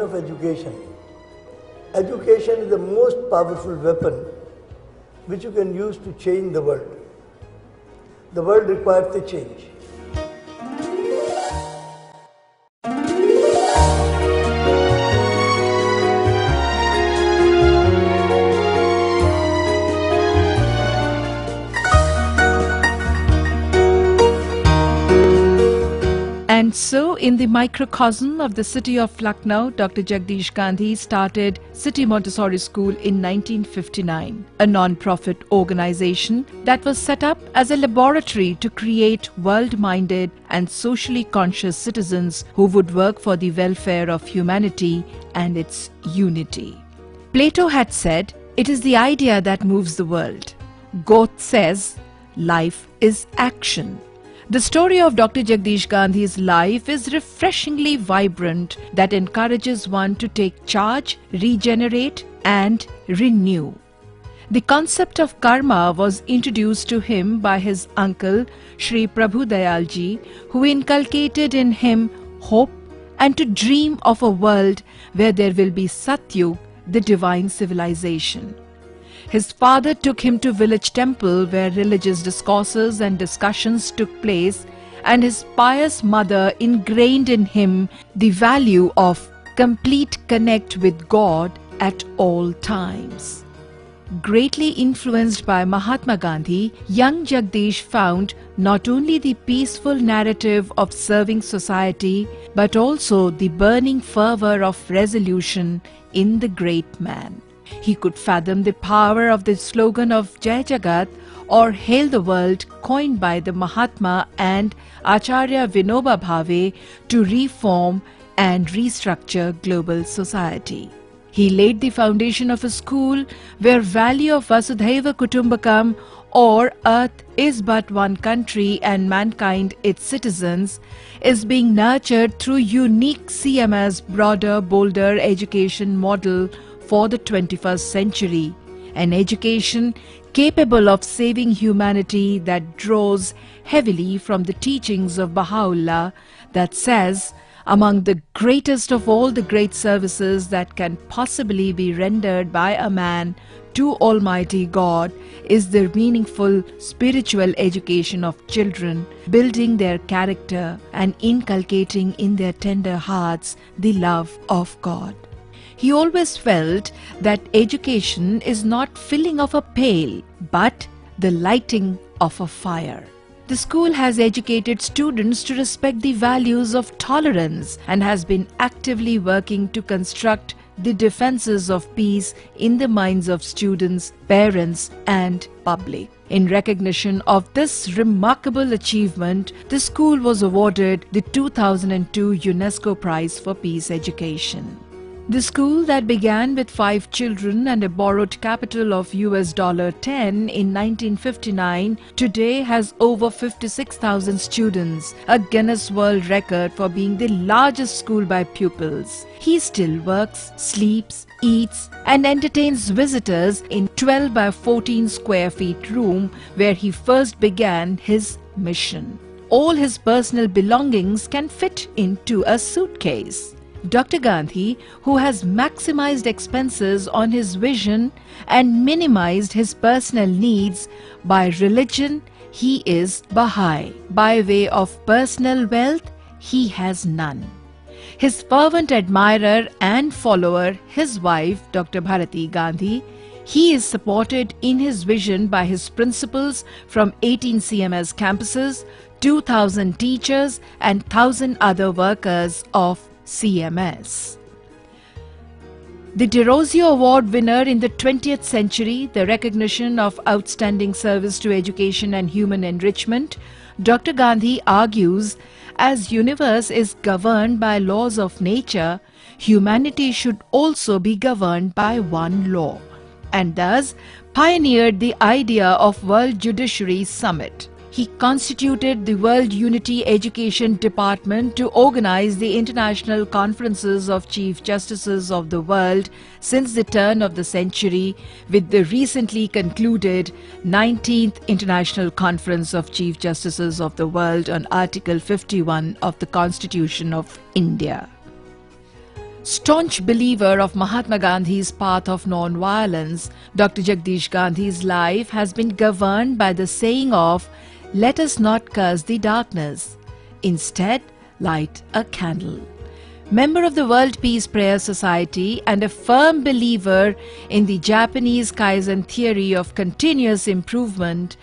of education. Education is the most powerful weapon which you can use to change the world. The world requires a change. And so, in the microcosm of the city of Lucknow, Dr. Jagdish Gandhi started City Montessori School in 1959, a non-profit organization that was set up as a laboratory to create world-minded and socially conscious citizens who would work for the welfare of humanity and its unity. Plato had said, "It is the idea that moves the world." Goethe says, "Life is action." The story of Dr. Jagdish Gandhi's life is refreshingly vibrant that encourages one to take charge, regenerate and renew. The concept of karma was introduced to him by his uncle Sri Prabhu Dayalji, who inculcated in him hope and to dream of a world where there will be Satyug, the divine civilization. His father took him to village temple where religious discourses and discussions took place, and his pious mother ingrained in him the value of complete connect with God at all times. Greatly influenced by Mahatma Gandhi, young Jagdish found not only the peaceful narrative of serving society, but also the burning fervor of resolution in the great man. He could fathom the power of the slogan of Jai Jagat or Hail the World, coined by the Mahatma and Acharya Vinoba Bhave to reform and restructure global society. He laid the foundation of a school where value of Vasudhaiva Kutumbakam, or Earth is but one country and mankind its citizens, is being nurtured through unique CMS broader, bolder education model for the 21st century, an education capable of saving humanity that draws heavily from the teachings of Baha'u'llah that says, among the greatest of all the great services that can possibly be rendered by a man to Almighty God is the meaningful spiritual education of children, building their character and inculcating in their tender hearts the love of God. He always felt that education is not filling of a pail, but the lighting of a fire. The school has educated students to respect the values of tolerance and has been actively working to construct the defenses of peace in the minds of students, parents, and public. In recognition of this remarkable achievement, the school was awarded the 2002 UNESCO Prize for Peace Education. The school that began with 5 children and a borrowed capital of $10 in 1959 today has over 56,000 students, a Guinness World Record for being the largest school by pupils. He still works, sleeps, eats and entertains visitors in 12 by 14 square feet room where he first began his mission. All his personal belongings can fit into a suitcase. Dr. Gandhi, who has maximized expenses on his vision and minimized his personal needs by religion, he is Baha'i. By way of personal wealth, he has none. His fervent admirer and follower, his wife, Dr. Bharati Gandhi, he is supported in his vision by his principals from 18 CMS campuses, 2,000 teachers and 1,000 other workers of CMS. The De Rosio Award winner in the 20th century, the recognition of outstanding service to education and human enrichment, Dr. Gandhi argues, as universe is governed by laws of nature, humanity should also be governed by one law, and thus pioneered the idea of World Judiciary Summit. He constituted the World Unity Education Department to organize the international conferences of Chief Justices of the world since the turn of the century, with the recently concluded 19th International Conference of Chief Justices of the World on Article 51 of the Constitution of India. Staunch believer of Mahatma Gandhi's path of non-violence, Dr. Jagdish Gandhi's life has been governed by the saying of, "Let us not curse the darkness. Instead, light a candle." Member of the World Peace Prayer Society and a firm believer in the Japanese Kaizen theory of continuous improvement,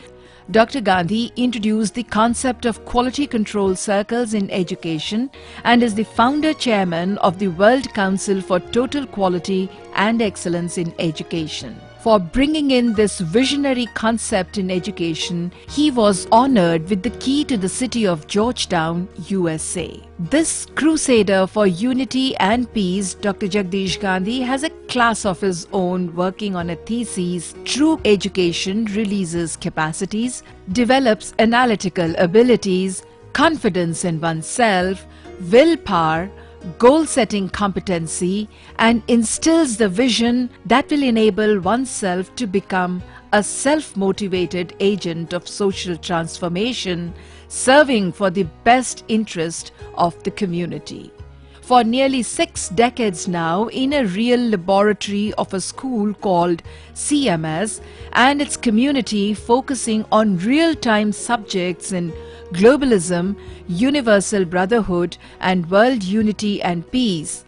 Dr. Gandhi introduced the concept of quality control circles in education and is the founder chairman of the World Council for Total Quality and Excellence in Education. For bringing in this visionary concept in education, he was honored with the key to the city of Georgetown, USA. This crusader for unity and peace, Dr. Jagdish Gandhi, has a class of his own, working on a thesis. True education releases capacities, develops analytical abilities, confidence in oneself, willpower, goal-setting competency, and instills the vision that will enable oneself to become a self-motivated agent of social transformation, serving for the best interest of the community. For nearly 6 decades now, in a real laboratory of a school called CMS and its community focusing on real-time subjects in globalism, universal brotherhood, and world unity and peace,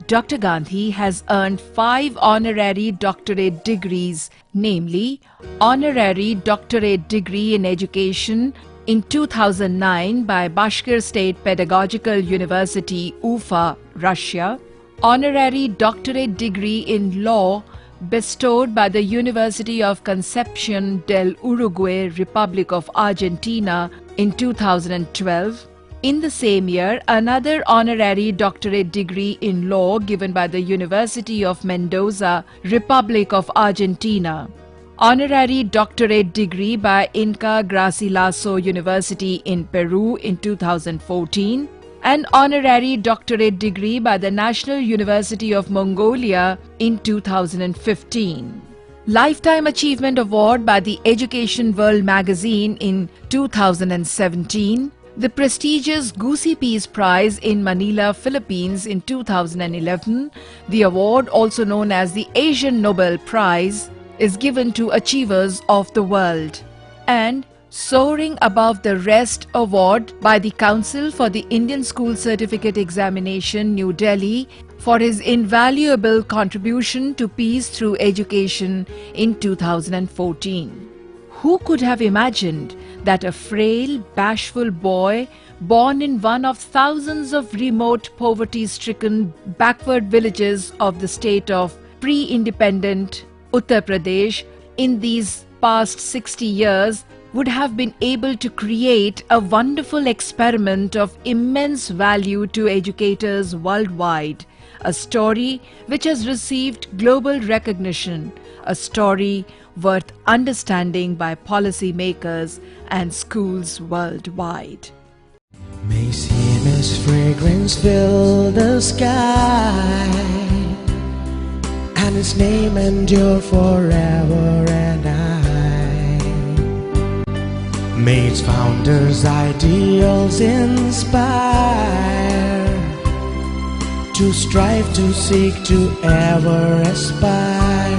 Dr. Gandhi has earned 5 honorary doctorate degrees, namely Honorary Doctorate Degree in Education in 2009 by Bashkir State Pedagogical University, Ufa, Russia, Honorary Doctorate Degree in Law bestowed by the University of Concepción del Uruguay, Republic of Argentina in 2012. In the same year, another honorary doctorate degree in law given by the University of Mendoza, Republic of Argentina. Honorary doctorate degree by Inca Garcilaso University in Peru in 2014. An honorary doctorate degree by the National University of Mongolia in 2015. Lifetime Achievement Award by the Education World magazine in 2017. The prestigious Gusi Peace Prize in Manila, Philippines in 2011. The award, also known as the Asian Nobel Prize, is given to achievers of the world. And Soaring Above the Rest Award by the Council for the Indian School Certificate Examination, New Delhi, for his invaluable contribution to peace through education in 2014. Who could have imagined that a frail, bashful boy born in one of thousands of remote, poverty-stricken, backward villages of the state of pre-independent Uttar Pradesh in these past 60 years would have been able to create a wonderful experiment of immense value to educators worldwide, a story which has received global recognition, a story worth understanding by policymakers and schools worldwide. May CMS fragrance fill the sky, and its name endure forever and I. May its founders' ideals inspire, to strive, to seek, to ever aspire.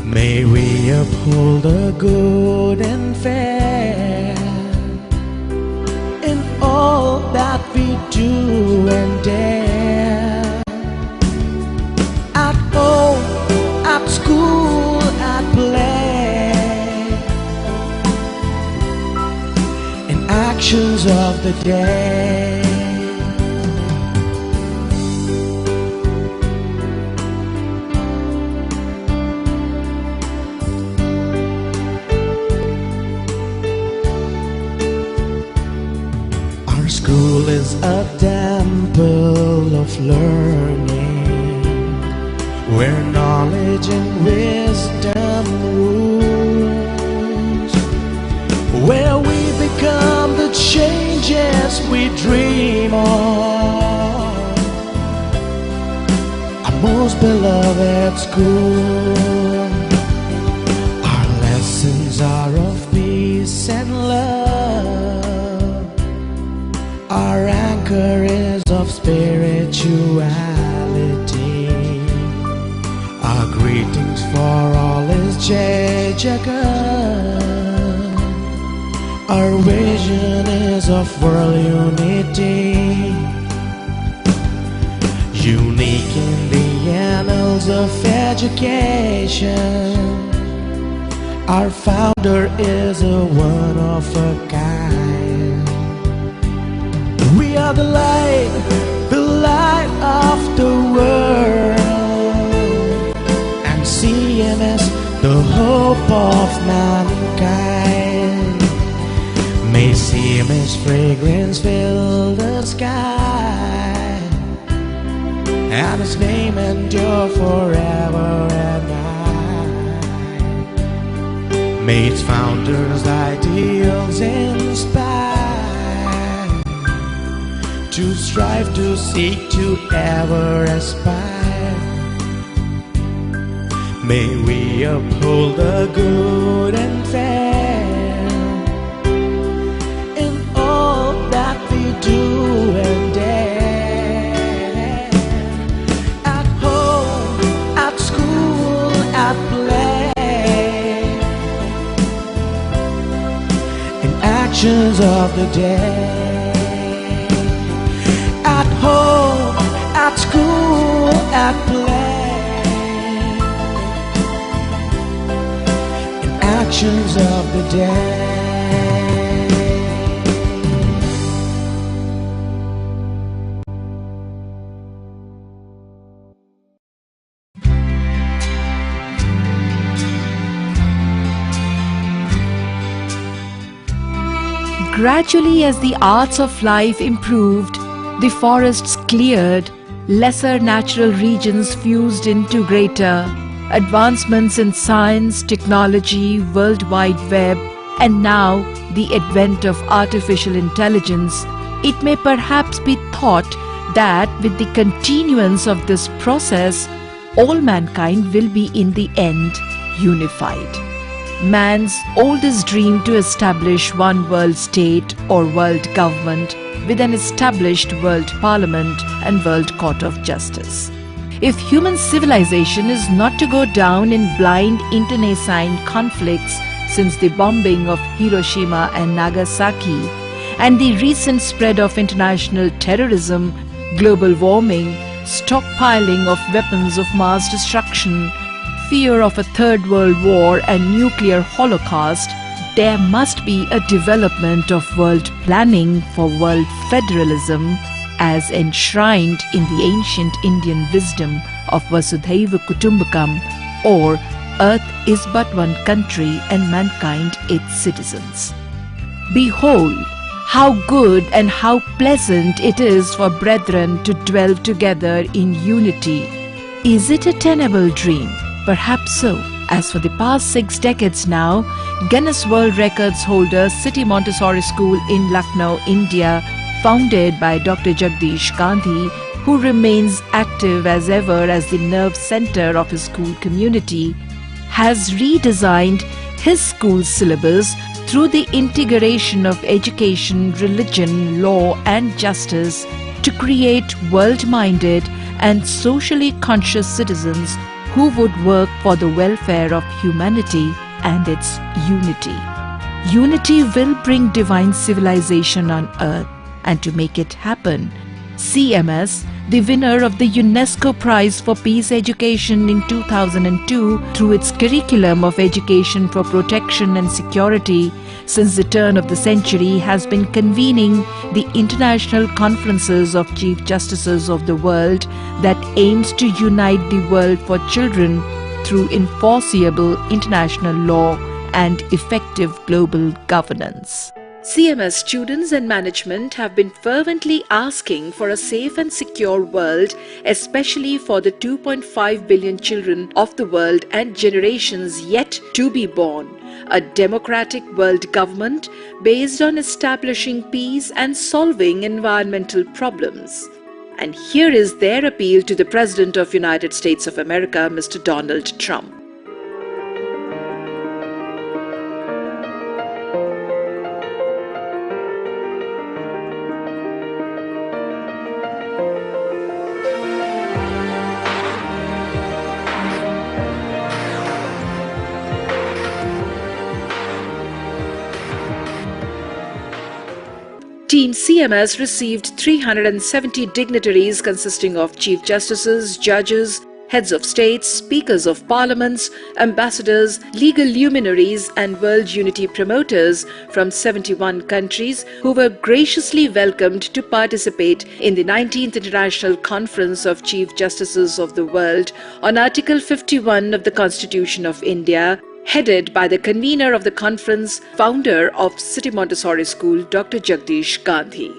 May we uphold the good and fair in all that we do and dare. At home, at school, at play, in actions of the day. Our school is a temple of learning, where knowledge and wisdom rules, where we become the changes we dream of. Our most beloved school. Our lessons are of peace and love. Our anchor is of spiritual spirituality. Our greetings for all is Jai Jagat. Our vision is of world unity, unique in the annals of education. Our founder is a one of a kind. We are the light of the world, and CMS, the hope of mankind. May CMS fragrance fill the sky, and its name endure forever and ever. May its founders' ideals inspire, to strive, to seek, to ever aspire. May we uphold the good and fair in all that we do and dare. At home, at school, at play, in actions of the day. At home, at school, at play, in actions of the day. Gradually, as the arts of life improved, the forests cleared, lesser natural regions fused into greater, advancements in science, technology, World Wide Web, and now the advent of artificial intelligence, it may perhaps be thought that with the continuance of this process, all mankind will be in the end unified. Man's oldest dream to establish one world state or world government with an established world parliament and world court of justice. If human civilization is not to go down in blind internecine conflicts since the bombing of Hiroshima and Nagasaki and the recent spread of international terrorism, global warming, stockpiling of weapons of mass destruction, fear of a third world war and nuclear holocaust, there must be a development of world planning for world federalism as enshrined in the ancient Indian wisdom of Vasudhaiva Kutumbakam, or Earth is but one country and mankind its citizens. Behold, how good and how pleasant it is for brethren to dwell together in unity. Is it a tenable dream? Perhaps so. As for the past 6 decades now, Guinness World Records holder City Montessori School in Lucknow, India, founded by Dr. Jagdish Gandhi, who remains active as ever as the nerve center of his school community, has redesigned his school's syllabus through the integration of education, religion, law and justice to create world-minded and socially conscious citizens who would work for the welfare of humanity and its unity. Unity will bring divine civilization on earth, and to make it happen, CMS, the winner of the UNESCO Prize for Peace Education in 2002 through its curriculum of education for protection and security, since the turn of the century has been convening the international conferences of Chief Justices of the world that aims to unite the world for children through enforceable international law and effective global governance. CMS students and management have been fervently asking for a safe and secure world, especially for the 2.5 billion children of the world and generations yet to be born. A democratic world government based on establishing peace and solving environmental problems. And here is their appeal to the President of United States of America, Mr. Donald Trump. Team CMS received 370 dignitaries consisting of Chief Justices, judges, heads of states, speakers of parliaments, ambassadors, legal luminaries and world unity promoters from 71 countries who were graciously welcomed to participate in the 19th International Conference of Chief Justices of the World on Article 51 of the Constitution of India, headed by the convener of the conference, founder of City Montessori School, Dr. Jagdish Gandhi.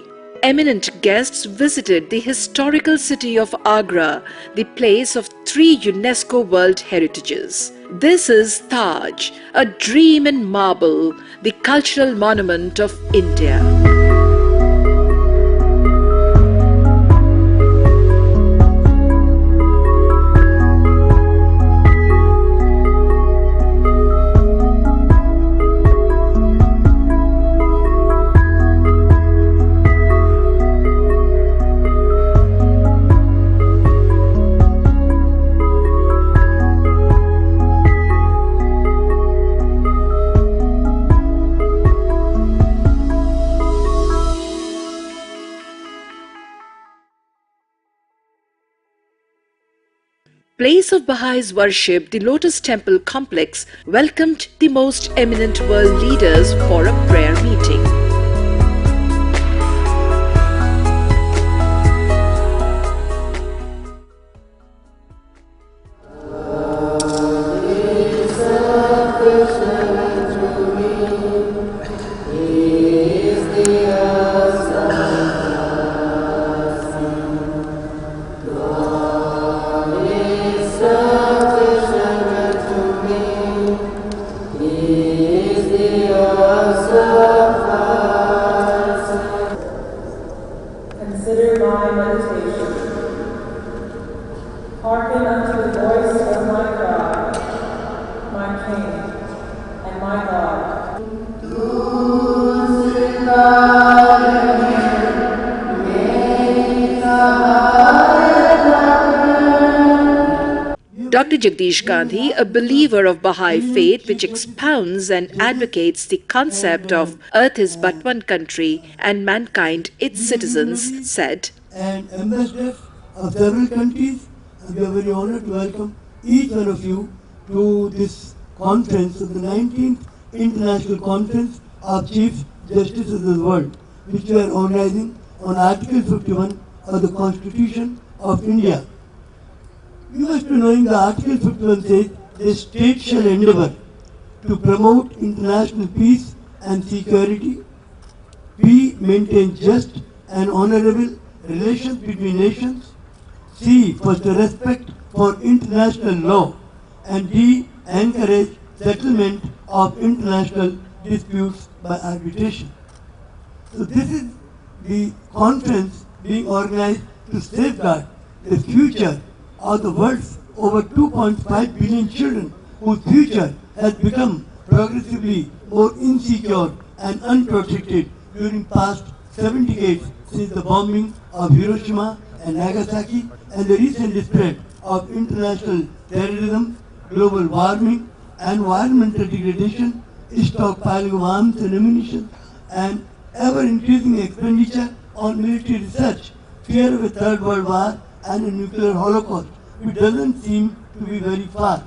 Eminent guests visited the historical city of Agra, the place of 3 UNESCO World Heritages. This is Taj, a dream in marble, the cultural monument of India. Place of Baha'is worship, the Lotus Temple complex welcomed the most eminent world leaders for a prayer meeting. Consider my meditation. Hearken unto the voice of my God, my King, and my God. Dr. Jagdish Gandhi, a believer of Baha'i faith which expounds and advocates the concept of Earth is but one country and mankind its citizens, said, And ambassadors of several countries, and we are very honored to welcome each one of you to this conference of the 19th International Conference of Chief Justices of the World, which we are organizing on Article 51 of the Constitution of India. You must be knowing the Article 51 says the state shall endeavour to promote international peace and security, B. maintain just and honourable relations between nations, C. foster respect for international law, and D. encourage settlement of international disputes by arbitration. So this is the conference being organized to safeguard the future of the world's over 2.5 billion children whose future has become progressively more insecure and unprotected during past 7 decades since the bombing of Hiroshima and Nagasaki and the recent spread of international terrorism, global warming, environmental degradation, stockpiling of arms and ammunition, and ever-increasing expenditure on military research, fear of a third world war and a nuclear holocaust, which doesn't seem to be very far.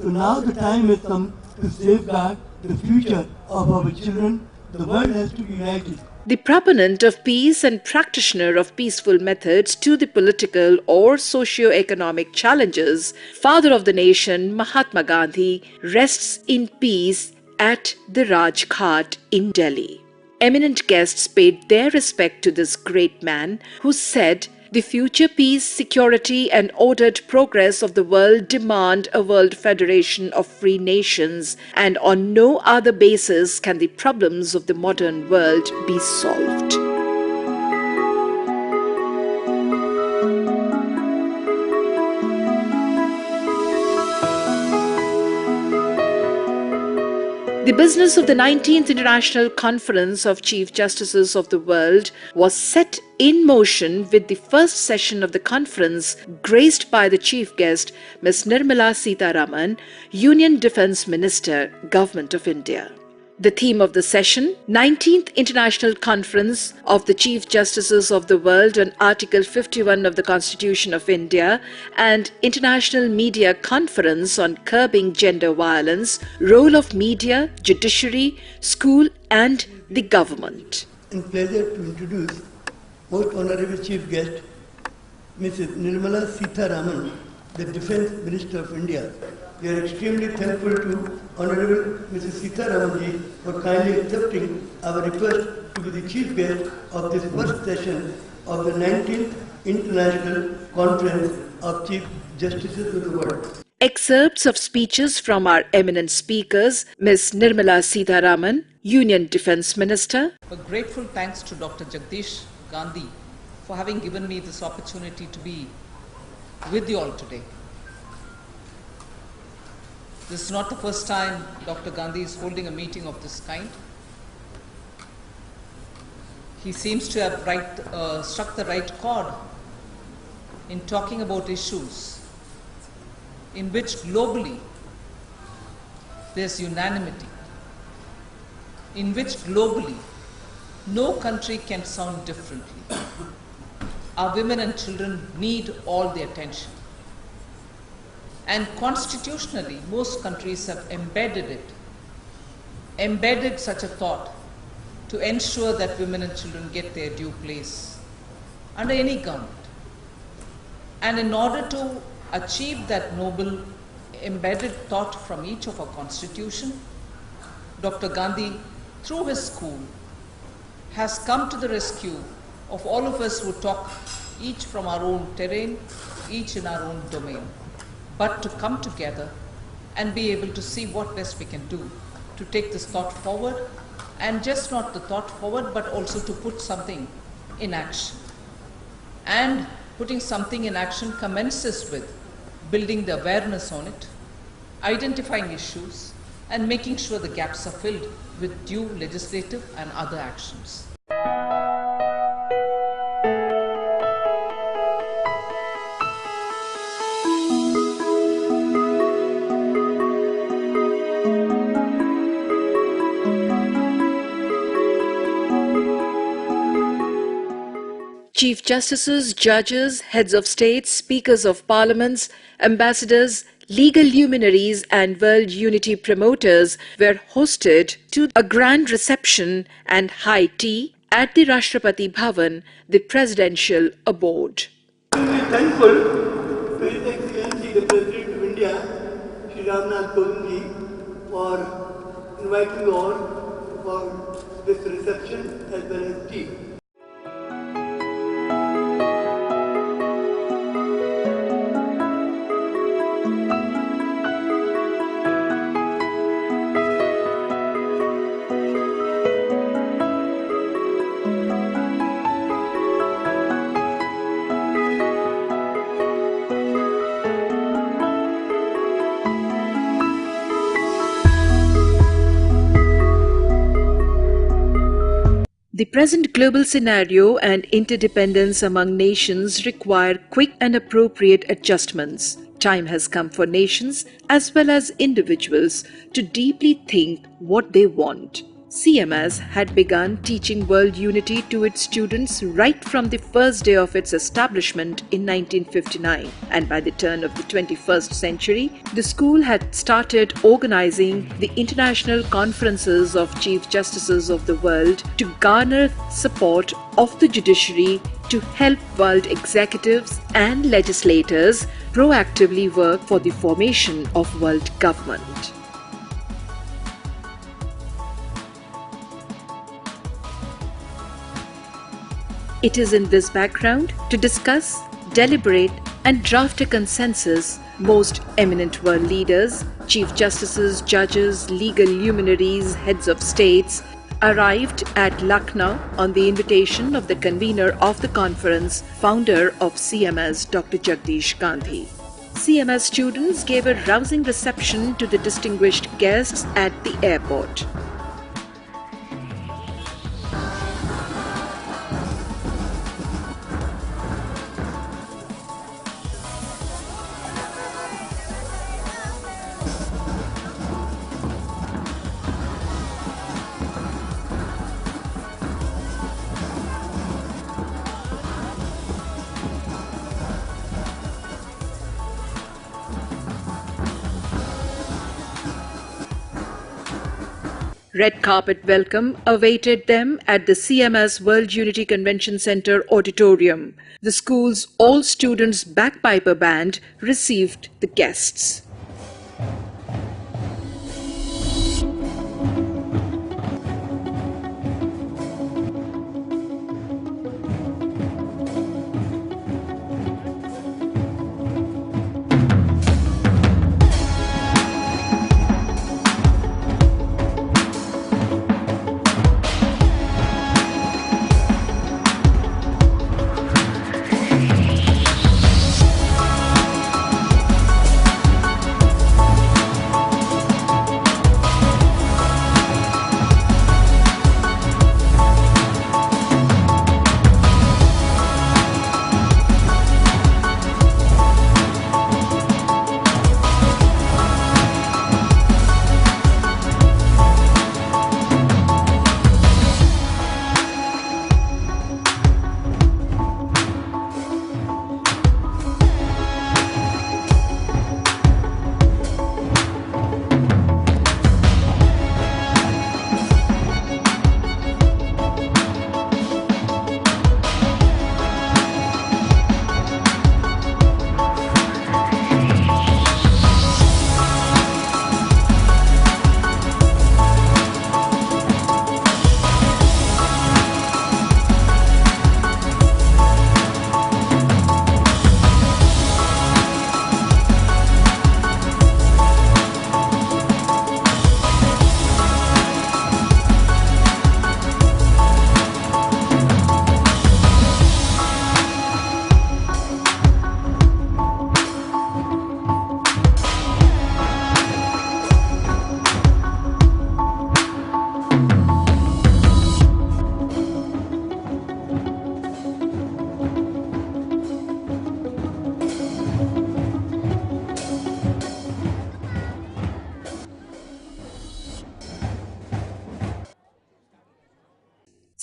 So now the time has come to safeguard the future of our children. The world has to be united. The proponent of peace and practitioner of peaceful methods to the political or socio-economic challenges, father of the nation Mahatma Gandhi rests in peace at the Rajghat in Delhi. Eminent guests paid their respect to this great man who said, "The future peace, security and ordered progress of the world demand a world federation of free nations, and on no other basis can the problems of the modern world be solved." The business of the 19th International Conference of Chief Justices of the World was set in motion with the first session of the conference graced by the chief guest, Ms. Nirmala Sitharaman, Union Defence Minister, Government of India. The theme of the session, 19th International Conference of the Chief Justices of the World on Article 51 of the Constitution of India and International Media Conference on Curbing Gender Violence, Role of Media, Judiciary, School and the Government. And pleasure to introduce Most Honorable Chief Guest, Mrs. Nirmala Sitharaman, the Defence Minister of India. We are extremely thankful to Honorable Mrs. Sitharaman for kindly accepting our request to be the chief guest of this first session of the 19th International Conference of Chief Justices of the World. Excerpts of speeches from our eminent speakers, Ms. Nirmala Sitharaman, Union Defence Minister. A grateful thanks to Dr. Jagdish Gandhi for having given me this opportunity to be with you all today. This is not the first time Dr. Gandhi is holding a meeting of this kind. He seems to have struck the right chord in talking about issues in which globally there's unanimity, in which globally no country can sound differently. Our women and children need all the attention. And constitutionally, most countries have embedded such a thought to ensure that women and children get their due place under any government. And in order to achieve that noble embedded thought from each of our constitution, Dr. Gandhi, through his school, has come to the rescue of all of us who talk each from our own terrain, each in our own domain, but to come together and be able to see what best we can do to take this thought forward, and just not the thought forward, but also to put something in action. And putting something in action commences with building the awareness on it, identifying issues, and making sure the gaps are filled with due legislative and other actions. Chief Justices, Judges, Heads of States, Speakers of Parliaments, Ambassadors, legal luminaries and world unity promoters were hosted to a grand reception and high tea at the Rashtrapati Bhavan, the presidential abode. We are thankful to His Excellency the President of India, Shri Ramnath Kovind, for inviting you all for this reception as well as tea. The present global scenario and interdependence among nations require quick and appropriate adjustments. Time has come for nations as well as individuals to deeply think what they want. CMS had begun teaching world unity to its students right from the first day of its establishment in 1959, and by the turn of the 21st century, the school had started organizing the international conferences of Chief Justices of the world to garner support of the judiciary to help world executives and legislators proactively work for the formation of world government. It is in this background to discuss, deliberate and draft a consensus most eminent world leaders, chief justices, judges, legal luminaries, heads of states arrived at Lucknow on the invitation of the convener of the conference, founder of CMS, Dr. Jagdish Gandhi. CMS students gave a rousing reception to the distinguished guests at the airport. Red carpet welcome awaited them at the CMS World Unity Convention Center auditorium. The school's all students bagpiper band received the guests.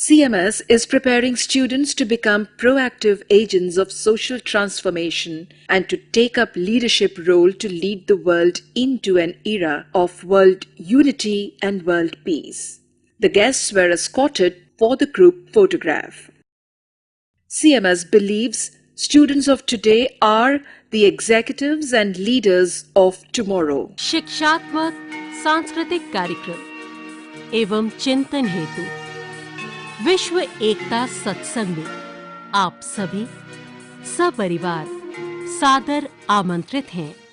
CMS is preparing students to become proactive agents of social transformation and to take up leadership role to lead the world into an era of world unity and world peace. The guests were escorted for the group photograph. CMS believes students of today are the executives and leaders of tomorrow. शिक्षात्मक सांस्कृतिक कार्यक्रम एवं चिंतन हेतु विश्व एकता सत्संग में आप सभी सपरिवार सादर आमंत्रित हैं।